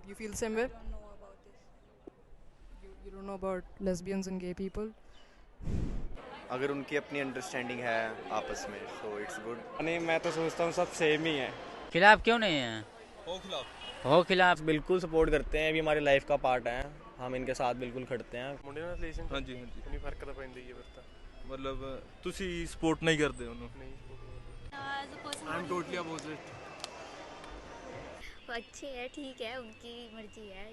You feel same way? don't know about this. You don't know about lesbians and gay people? अगर उनकी अपनी understanding है आपस में सो इट्स गुड। नहीं, मैं तो सोचता हूँ सब सेम ही है। खिलाफ क्यों नहीं है? हो खिलाफ। बिल्कुल सपोर्ट करते हैं, ये भी हमारी लाइफ का पार्ट है, हम इनके साथ बिल्कुल खड़ते हैं। ਮੁੰਡੇ ਨਾਲ ਰਿਲੇਸ਼ਨ ਹਾਂਜੀ ਹਾਂਜੀ ਨਹੀਂ ਫਰਕ ਤਾਂ ਪੈਂਦਾ ਹੀ ਹੈ ਫਿਰ ਤਾਂ। ਮਤਲਬ ਤੁਸੀਂ ਸਪੋਰਟ ਨਹੀਂ ਕਰਦੇ ਉਹਨੂੰ? ਨਹੀਂ As a person, I am totally opposite. वो अच्छे है, ठीक है, उनकी मर्जी है।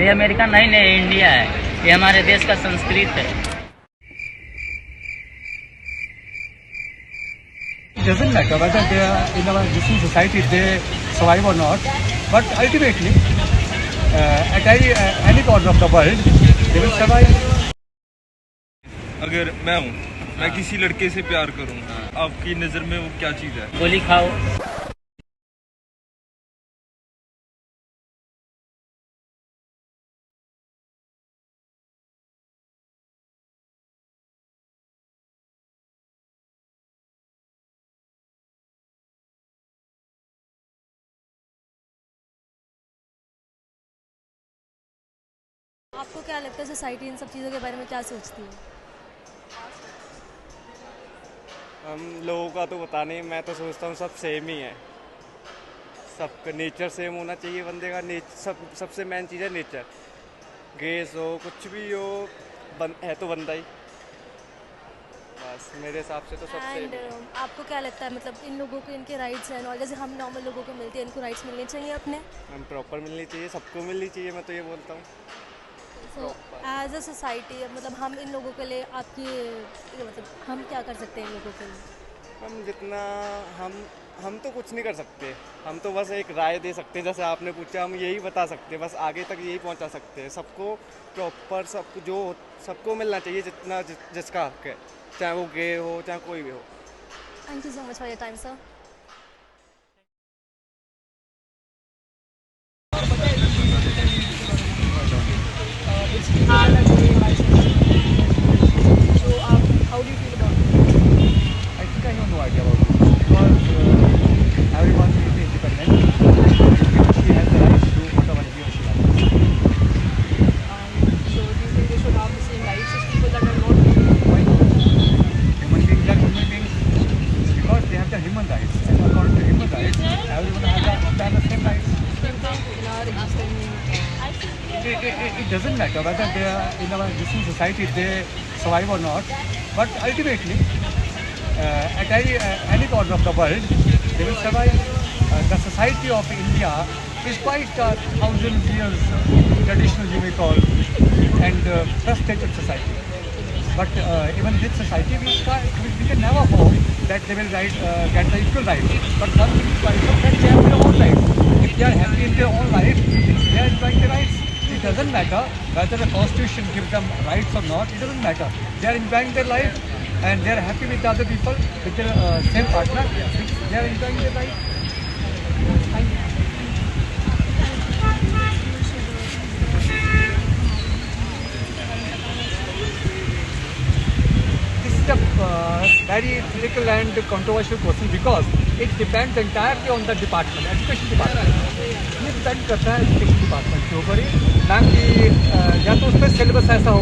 ये अमेरिका नहीं, इंडिया है। ये हमारे देश का संस्कृत है। It doesn't matter whether they are in our Muslim society they survive or not, but ultimately at any corner of the world they will survive. अगर मैं हूँ, मैं किसी लड़के से प्यार करूँ, आपकी नज़र में वो क्या चीज़ है? गोली खाओ। आपको क्या लगता है सोसाइटी इन सब चीज़ों के बारे में क्या सोचती है? हम लोगों का तो पता नहीं, मैं तो सोचता हूँ सब सेम ही है। सबका नेचर सेम होना चाहिए बंदे का। सबसे मेन चीज़ है नेचर। गेस हो कुछ भी हो, है तो बंदा ही। बस मेरे हिसाब से तो सब एंड सेम। आपको क्या लगता है मतलब इन लोगों को इनके राइट्स हैं और जैसे हम नॉर्मल लोगों को मिलते हैं, इनको राइट्स मिलने चाहिए अपने? हम प्रॉपर मिलनी चाहिए, सबको मिलनी चाहिए, मैं तो ये बोलता हूँ। सो एज अ सोसाइटी मतलब हम इन लोगों के लिए आपकी मतलब हम क्या कर सकते हैं इन लोगों के लिए? हम जितना हम तो कुछ नहीं कर सकते। हम तो बस एक राय दे सकते हैं, जैसे आपने पूछा हम यही बता सकते हैं, बस आगे तक यही पहुंचा सकते हैं। सबको प्रॉपर सबको मिलना चाहिए जितना जिसका हक है, चाहे वो गे हो चाहे कोई भी हो। Thank you so much for your time sir. So, how do you feel about it? I think I have no idea about it because everyone is independent. She has the right to do whatever he or she likes. So, do you think they should have the same rights as people that are not gay? Why not? Human beings are human beings because they have the human rights. And according to human rights, everyone has the same rights. Do you think in our existing It doesn't matter whether they are in our Muslim society they survive or not, but ultimately at any corner of the world they will survive. The society of India is quite 1,000 years traditional, you may call, and frustrated society. But even this society, we can never hope that they will get the equal rights. But one thing is quite sure that they have their own life. If they are happy in their own life, they are enjoying their rights. It doesn't matter whether the constitution gives them rights or not. It doesn't matter. They are enjoying their life and they are happy with the other people, with their same partner. They are enjoying their life. Thank you. This is a very critical and controversial question because it depends entirely on the department, education department. ये depend करता है education department के ऊपर ही, ना कि या तो उस पर सिलेबस ऐसा हो।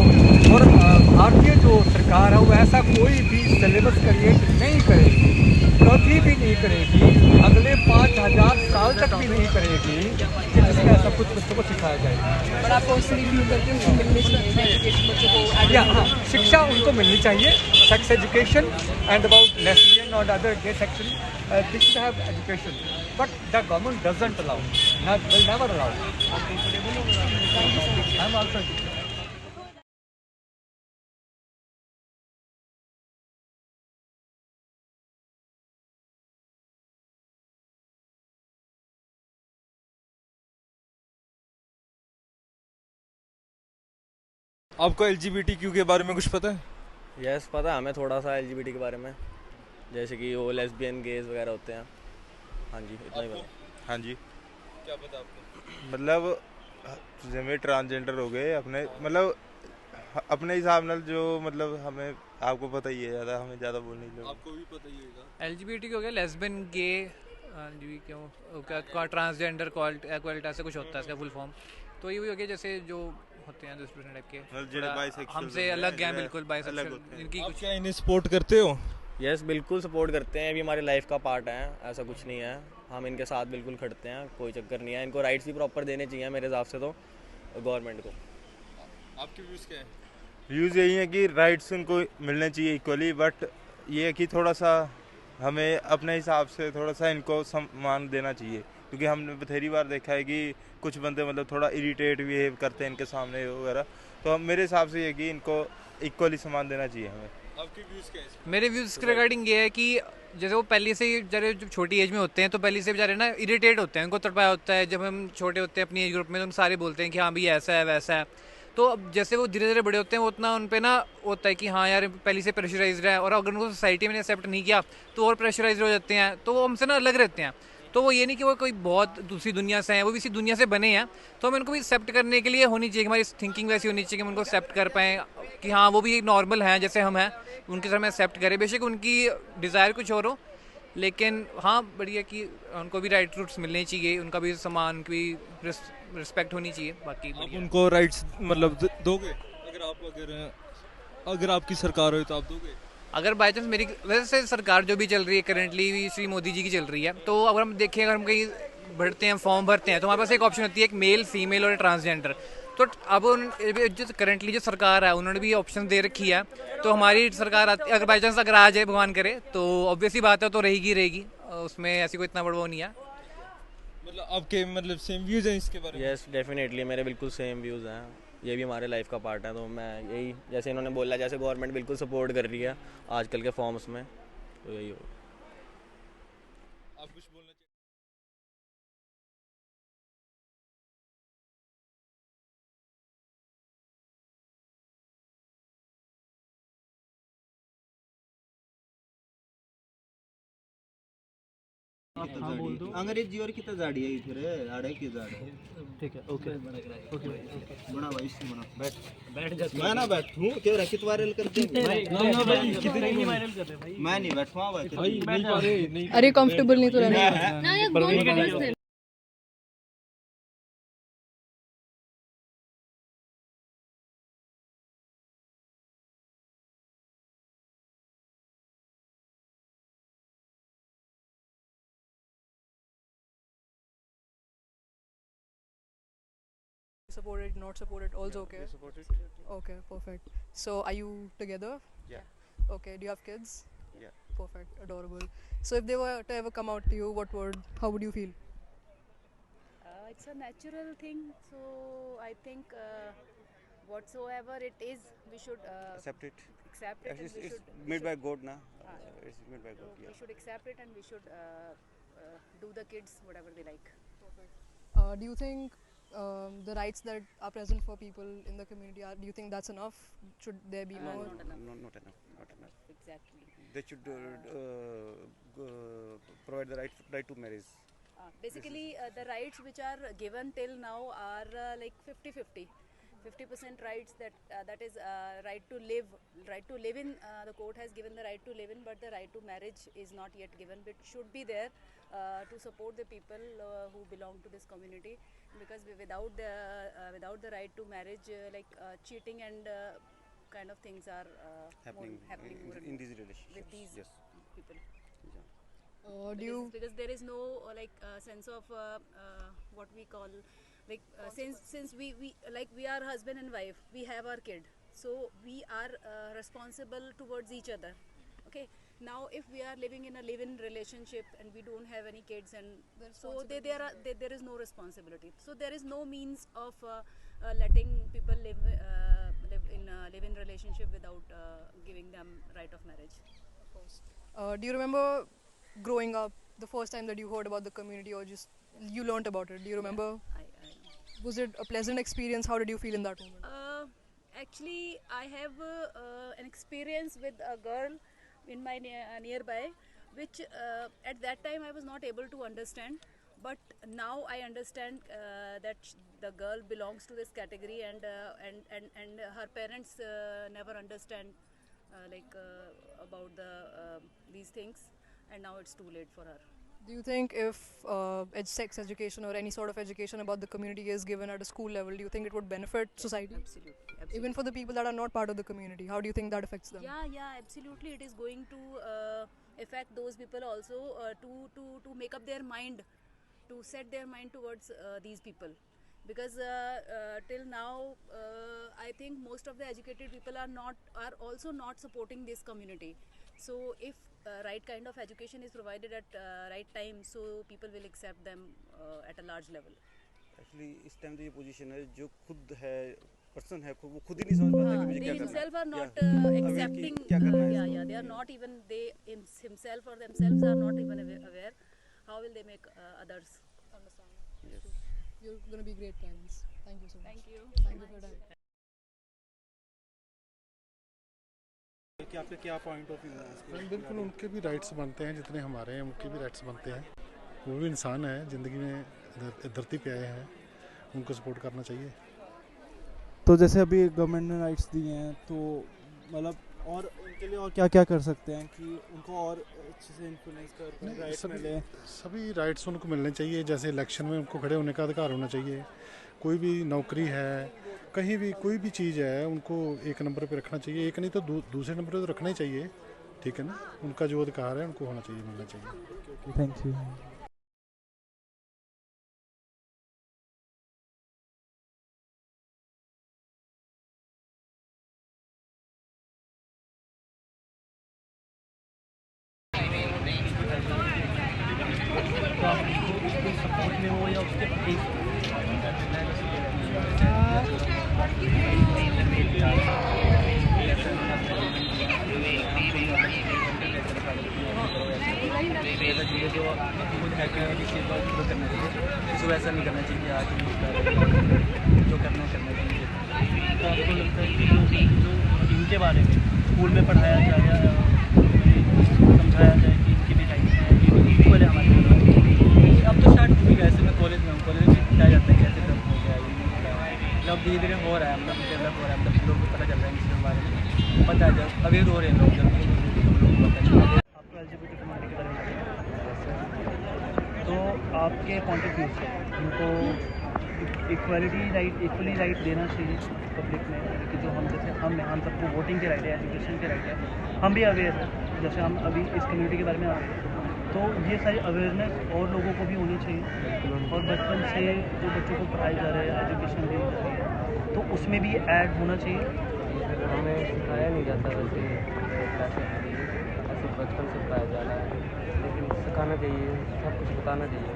और भारतीय जो सरकार है वो ऐसा कोई भी सिलेबस क्रिएट नहीं करेगी, कभी भी नहीं करेगी, अगले 5,000 साल तक भी नहीं करेगी कि जिसमें ऐसा कुछ बच्चों को सिखाया जाएगा। पर आप पर्सनली फील करते हैं उनको मिलनी चाहिए एजुकेशन बच्चों को? या हाँ, शिक्षा उनको मिलनी चाहिए, sex education and about lesbian और other gay section, they should have education, but the government doesn't allow, will never allow. I'm also. आपको LGBTQ के बारे में कुछ पता है? यस, पता है हमें थोड़ा सा LGBT के बारे में, जैसे कि वो लेस्बियन गेज वगैरह होते हैं। हाँ जी, इतना ही पता। हाँ जी। क्या पता आपको? मतलब जिसमें ट्रांसजेंडर हो गए अपने, मतलब अपने हिसाब नाल जो, मतलब हमें, आपको पता ही है, ज़्यादा हमें ज़्यादा बोलने की। आपको भी पता ही होगा। LGBT हो गया, लेस्बियन, गे, जी क्यों क्या ट्रांसजेंडर क्वालिटी ऐसा कुछ होता है इसका फुल फॉर्म। तो ये वही हो गया जैसे जो होते हैं 10% टाइप के, हमसे अलग हैं, बिल्कुल बाइसेक्सुअल इनकी कुछ। क्या इन्हें सपोर्ट करते हो? यस बिल्कुल सपोर्ट करते हैं, ये भी हमारी लाइफ का पार्ट है, ऐसा कुछ नहीं है, हम इनके साथ बिल्कुल खड़ते हैं, कोई चक्कर नहीं है। इनको राइट्स भी प्रॉपर देने चाहिए मेरे हिसाब से तो गवर्नमेंट को। आपके व्यूज़ क्या है? व्यूज़ यही है कि राइट्स उनको मिलने चाहिए इक्वली, बट ये है कि थोड़ा सा हमें अपने हिसाब से थोड़ा सा इनको सम्मान देना चाहिए, क्योंकि हमने बथेरी बार देखा है कि कुछ बंदे मतलब थोड़ा इरिटेट बिहेव करते हैं इनके सामने वगैरह। तो हम मेरे हिसाब से ये कि इनको इक्वली सम्मान देना चाहिए हमें। आपके व्यूज़ क्या है? मेरे व्यूज़ के रिगार्डिंग ये है कि जैसे वो पहले से ही जब छोटी एज में होते हैं तो पहले से बेचारे ना इरिटेट होते हैं, उनको तड़पाया होता है। जब हम छोटे होते हैं अपनी एज ग्रुप में तो हम सारे बोलते हैं कि हाँ भाई ऐसा है वैसा है। तो अब जैसे वो धीरे धीरे बड़े होते हैं वो उतना उन पे ना होता है कि हाँ यार पहले से प्रेशराइज्ड है, और अगर उनको सोसाइटी में एक्सेप्ट नहीं किया तो और प्रेशराइज हो जाते हैं, तो वो हमसे ना अलग रहते हैं। तो वो ये नहीं कि वो कोई बहुत दूसरी दुनिया से हैं, वो भी इसी दुनिया से बने हैं। तो हमें उनको भी एक्सेप्ट करने के लिए होनी चाहिए, हमारी थिंकिंग वैसी होनी चाहिए कि हम उनको एक्सेप्ट कर पाएँ कि हाँ वो भी नॉर्मल हैं जैसे हम हैं, उनके साथ में एक्सेप्ट करें। बेशक उनकी डिज़ायर कुछ और हो, लेकिन हाँ बढ़िया कि उनको भी राइट रूट्स मिलने चाहिए, उनका भी सम्मान, उनकी भी रिस्पेक्ट होनी चाहिए। बाकी आप उनको राइट्स मतलब दोगे? अगर आपकी सरकार हो तो आप दोगे? अगर बाई चांस मेरी वैसे सरकार जो भी चल रही है करेंटली श्री मोदी जी की चल रही है, तो अगर हम देखें, अगर हम कहीं भरते हैं फॉर्म भरते हैं तो हमारे पास एक ऑप्शन होती है, एक मेल फीमेल और ट्रांसजेंडर। तो अब जो करेंटली जो सरकार है उन्होंने भी ऑप्शन दे रखी है, तो हमारी सरकार अगर बाई चांस अगर आ जाए भगवान करे तो ऑब्वियसली बात है तो रहेगी, उसमें ऐसी कोई इतना बड़ा वो नहीं है। मतलब आपके मतलब सेम व्यूज़ हैं इसके बारे में? यस डेफिनेटली मेरे बिल्कुल सेम व्यूज़ हैं, ये भी हमारे लाइफ का पार्ट है। तो मैं यही जैसे इन्होंने बोला, जैसे गवर्नमेंट बिल्कुल सपोर्ट कर रही है आजकल के फॉर्म्स में, तो यही हो। आप कुछ बोलना चाहिए? अंग्रेजी और कितना जाड़ी है फिर आड़े की जाड़ है। ठीक है ओके ओके बना भाई इससे बना बैठ जा। मैं ना बैठूं क्यों रखित वायरल कर दे भाई। ना भाई कितने नहीं वायरल कर रहे भाई, मैं नहीं बैठूंगा भाई नहीं। अरे कंफर्टेबल नहीं तो रहना ना ये गोल supported, not supported, also okay. Supported. Okay, perfect. So are you together? Yeah. Okay, do you have kids? Yeah. Perfect, adorable. So if they were to ever come out to you, how would you feel? It's a natural thing, so I think whatsoever it is, we should Accept it. accept it. It's, And we it's should, made by God, na? Ah. It's made by God. we Yeah. should accept it, and we should do the kids whatever they like. Do you think the rights that are present for people in the community, do you think that's enough? Should there be more? Not enough. Not enough. Not enough. Exactly. They should provide the right to marriage. Basically, the rights which are given till now are like 50-50. 50% rights that is right to live in. The court has given the right to live in, but the right to marriage is not yet given. But should be there to support the people who belong to this community, because without the right to marriage, cheating and kind of things are Happening more in these relationships. with these Yes. people. Yeah. Because there is no sense of what we call since we are husband and wife, we have our kid, so we are responsible towards each other. Okay, now if we are living in a live-in relationship and we don't have any kids, and so there is no responsibility, so there is no means of letting people live in a live-in relationship without giving them right of marriage. Of course. Do you remember growing up, the first time that you heard about the community, or just you learnt about it? Do you remember? I Was it a pleasant experience? How did you feel in that moment? Actually, I have an experience with a girl in my nearby, which at that time I was not able to understand, but now I understand that the girl belongs to this category, and her parents never understand about these things, and now it's too late for her. Do you think if sex education or any sort of education about the community is given at a school level, do you think it would benefit society? Absolutely. Even for the people that are not part of the community, how do you think that affects them? Yeah, absolutely. It is going to affect those people also to make up their mind, to set their mind towards these people. Because till now, I think most of the educated people are also not supporting this community. So if right kind of education is provided at right time, so people will accept them at a large level. Actually इस time तो ये position है जो खुद है person है वो खुद ही नहीं समझ पाता कि मुझे They क्या करना himself are not aware accepting. क्या करना है Yeah, they are not even himself or themselves are not even aware. How will they make others understand? You're going to be great parents. Thank you so much. Thank you. Thank you for your time. कि आपका क्या point of view है इसके? बिल्कुल उनके भी rights बनते हैं जितने हमारे हैं, उनके भी राइट्स बनते हैं। वो भी इंसान है, ज़िंदगी में धरती पे आए हैं, उनको सपोर्ट करना चाहिए। तो जैसे अभी गवर्नमेंट ने राइट्स दिए हैं तो मतलब और उनके लिए और क्या क्या कर सकते हैं कि उनको और अच्छे से इन्फ्लुएंस कर राइट्स मिले? सभी राइट्स उनको मिलने चाहिए। जैसे इलेक्शन में उनको खड़े होने का अधिकार होना चाहिए। कोई भी नौकरी है, कहीं भी कोई भी चीज़ है, उनको एक नंबर पे रखना चाहिए। एक नहीं तो दूसरे नंबर पे तो रखना ही चाहिए, ठीक है ना। उनका जो अधिकार है उनको होना चाहिए, मिलना चाहिए। Thank you. सपोर्ट में हो या उसके इसको ऐसा नहीं करना चाहिए। आज जो करना चाहिए। तो आपको लगता है कि जो इनके बारे में स्कूल में पढ़ाया जाए, समझाया जाए कि इनकी भी राइट्स हैं, ये इक्वल है हमारे लिए। अब तो स्टार्ट हो गया, ऐसे मैं कॉलेज में हूँ, कॉलेज में बताया जाता है कैसे कम हो गया, मतलब अब धीरे धीरे हो रहा है, मतलब डेवलप हो रहा है, मतलब लोगों को पता चल रहा है इसके बारे में, पता है जब अवेयर हो रहे हैं लोग, जब आपको LGBT कम्युनिटी के बारे में तो आपके पॉइंट ऑफ व्यू से उनको इक्वली राइट देना चाहिए पब्लिक में, कि जो हम जैसे हम सबको वोटिंग के राइट है, एजुकेशन के राइट है, हम भी अवेयर हैं, जैसे हम अभी इस कम्युनिटी के बारे में आ रहे हैं, तो ये सारी अवेयरनेस और लोगों को भी होनी चाहिए। और बचपन से जो बच्चों को पढ़ाए जा रहे हैं, एजुकेशन दी जा रही है, तो उसमें भी ऐड होना चाहिए। हमें सिखाया नहीं जाता वैसे ऐसे बचपन से पढ़ाया जा रहा है, लेकिन सिखाना चाहिए, सब कुछ बताना चाहिए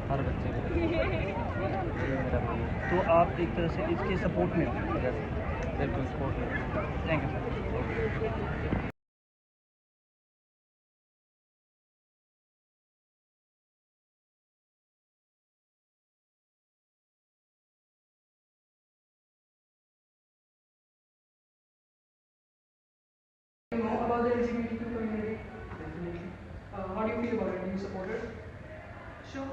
हर बच्चे को, मेरा मानना है। तो आप एक तरह से इसके सपोर्ट में हो? बिल्कुल सपोर्ट में। Thank you sir. You know about the LGBTQ community? How do you feel about it? Do you support it? Sure.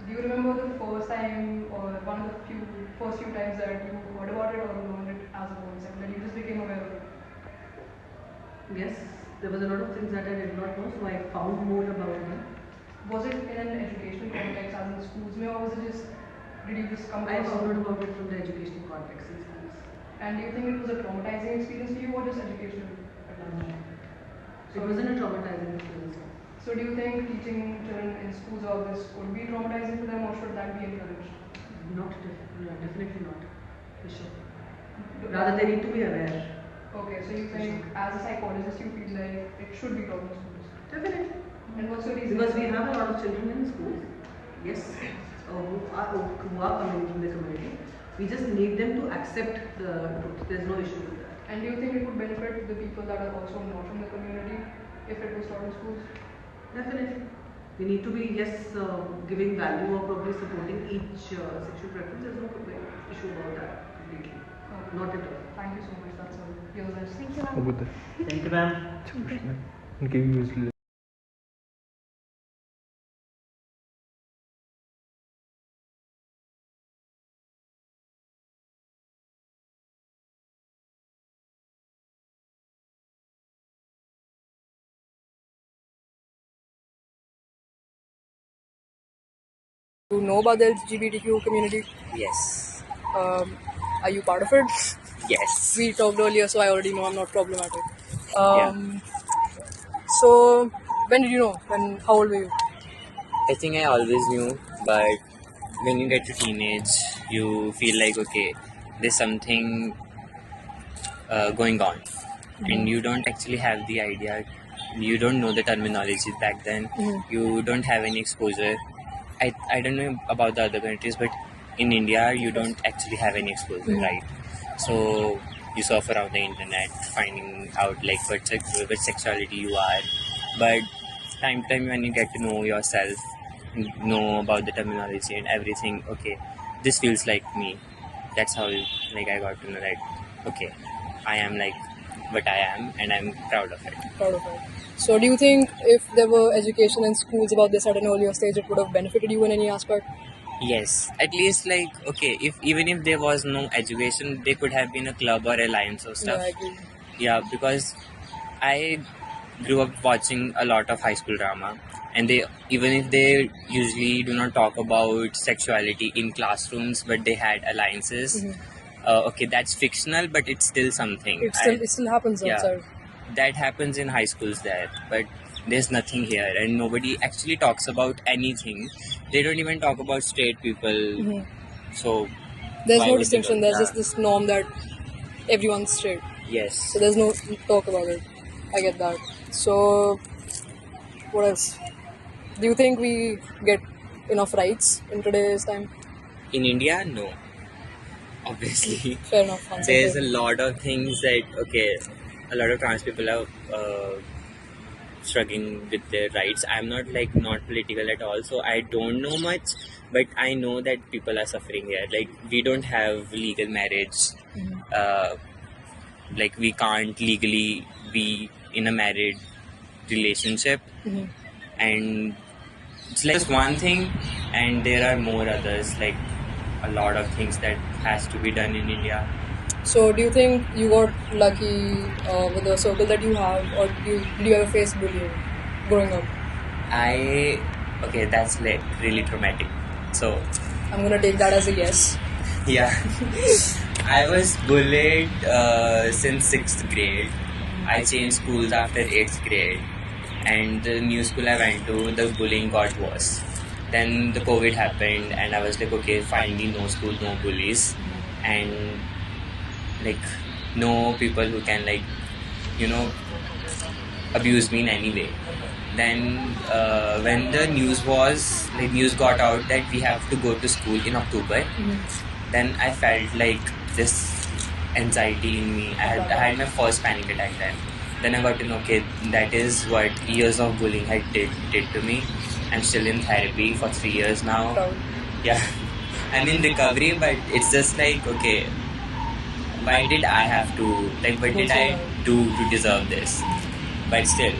Do you remember the first time or one of the first few times that you heard about it or learned it as a concept, that you just became aware of it? Yes, there was a lot of things that I did not know, so I found more about them. Was it in an educational context as in schools or was it just, did you just come I across found out it? about it from the educational context in schools. And do you think it was a traumatizing experience for you or just educational at large? It wasn't a traumatizing experience. So do you think teaching children in schools all this would be traumatizing for them or should that be encouraged? Definitely not, for sure. Rather, they need to be aware. Okay, so you think as a psychologist you feel like it should be taught in schools? Definitely. And what's your reason? Because we have a lot of children in schools, yes, who are coming from the community. We just need them to accept the truth. There's no issue with that. And do you think it would benefit the people that are also not from the community if it was taught in schools? Definitely. We need to be, yes, giving value or probably supporting each sexual preference. There's no issue about that completely. Not at all. Thank you so much. That's all. You're the best. Thank you, ma'am. How good. Thank you, ma'am. उनके views You know about the LGBTQ community? Yes. Are you part of it? Yes. We talked earlier, so I already know I'm not problematic. So, when did you know? How old were you? I think I always knew, but when you get to teenage, you feel like, okay, there's something going on, and you don't actually have the idea. You don't know the terminology back then. You don't have any exposure. I don't know about the other countries, but in India, you don't actually have any exposure, right? So you surf around the internet, finding out like what sexuality you are. But time to time, when you get to know yourself, know about the terminology and everything, okay, this feels like me. That's how like I got to know that, okay, I am like what I am, and I'm proud of it. Proud of it. So, do you think if there were education in schools about this at an earlier stage, it would have benefited you in any aspect? Yes, at least like, okay, even if there was no education, there could have been a club or alliance or stuff. Yeah, I agree. Yeah, because I grew up watching a lot of high school drama, and they, even if they usually do not talk about sexuality in classrooms, but they had alliances. Okay, that's fictional, but it's still something. It still happens outside. That happens in high schools there, but there's nothing here, and nobody actually talks about anything. They don't even talk about straight people. So There's why no would they distinction. go? There's Yeah. just this norm that everyone's straight. Yes. So there's no talk about it. I get that. So what else? Do you think we get enough rights in today's time? In India, no. Obviously. Fair enough. Answer There's a there. lot of things that, okay, a lot of trans people are struggling with their rights. I'm not political at all, so I don't know much, but I know that people are suffering here. Like, we don't have legal marriage. Like, we can't legally be in a married relationship, and it's like just one thing, and there are more others, like a lot of things that has to be done in India. So do you think you got lucky with the circle that you have, or did you ever face bullying growing up? Okay, that's like really traumatic. So I'm gonna take that as a yes. yeah, I was bullied since 6th grade. I changed schools after 8th grade, and the new school I went to, the bullying got worse. Then the COVID happened, and I was like, okay, finally no school, no bullies, and like no people who can like, abuse me in any way. Then when the news got out that we have to go to school in October, then I felt like this anxiety in me. I had my first panic attack then I got to know, okay, that is what years of bullying had did to me. I'm still in therapy for 3 years now. Yeah, I'm in recovery, but it's just like, okay, why did I have to, like, what did I do to deserve this? But still,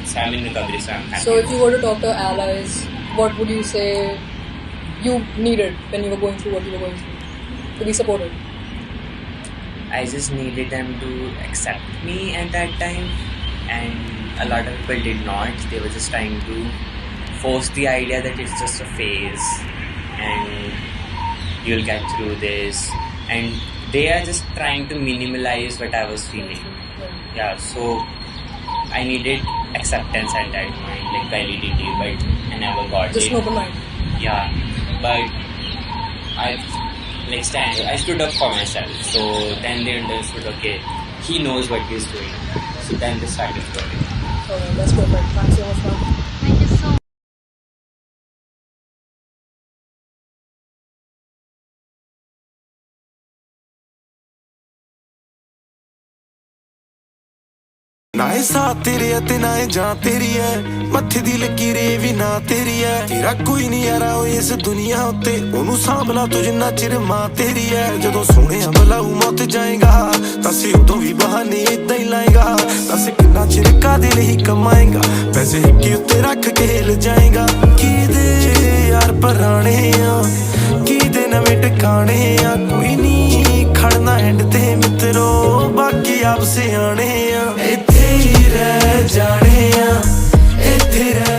so I'm in recovery, so I'm happy. So if you were to talk to allies, what would you say you needed when you were going through what you were going through to be supported? I just needed them to accept me at that time, and a lot of people did not. They were just trying to force the idea that it's just a phase and you'll get through this, and they are just trying to minimalize what I was feeling. Yeah, so I needed acceptance at that point, like validity, but I never got Just it. an open mind. Yeah, but I stood up for myself. So then they understood, okay, he knows what he's doing. So then they started working. Alright, that's perfect. Thanks so much, man. Thank you so much. ਨਾ ਇਹ ਸਾਹ ਤੇਰੇ ਅਤੇ ਨਾ ਇਹ ਜਾਂ ਤੇਰੀ ਐ ਮੱਥੇ ਦੀ ਲਕੀਰੇ ਵੀ ਨਾ ਤੇਰੀ ਐ ਤੇਰਾ ਕੋਈ ਨਹੀਂ ਯਾਰਾ ਓਏ ਇਸ ਦੁਨੀਆ ਉੱਤੇ ਉਹਨੂੰ ਸਾਂਭਲਾ ਤੂੰ ਜਿੰਨਾ ਚਿਰ ਮਾਂ ਤੇਰੀ ਐ ਜਦੋਂ ਸੋਹਣਿਆ ਬਲਾਊ ਮੌਤ ਜਾਏਗਾ ਤਾਂ ਸੇ ਉਦੋਂ ਵੀ ਬਹਾਨੇ ਏਦਾਂ ਹੀ ਲਾਏਗਾ ਤਾਂ ਸੇ ਕਿੰਨਾ ਚਿਰ ਕਾਦੇ ਲਈ ਕਮਾਏਗਾ ਪੈਸੇ ਹਿੱਕੇ ਉੱਤੇ ਰੱਖ ਕੇ ਹਿਲ ਜਾਏਗਾ ਕਿਹਦੇ ਯਾਰ ਪੁਰਾਣੇ ਆ ਕਿਹਦੇ ਨਵੇਂ ਟਿਕਾਣੇ ਆ ਕੋਈ ਨਹੀਂ ਖੜਨਾ ਐਂਡ ਤੇ ਮਿੱਤਰੋ ਬਾਕੀ ਆਪ ਸਿਆਣੇ ਆ ਇੱਥੇ ਹੀ ਰਹਿ ਜਾਣੇ ਆ ਇੱਥੇ ਰਹਿ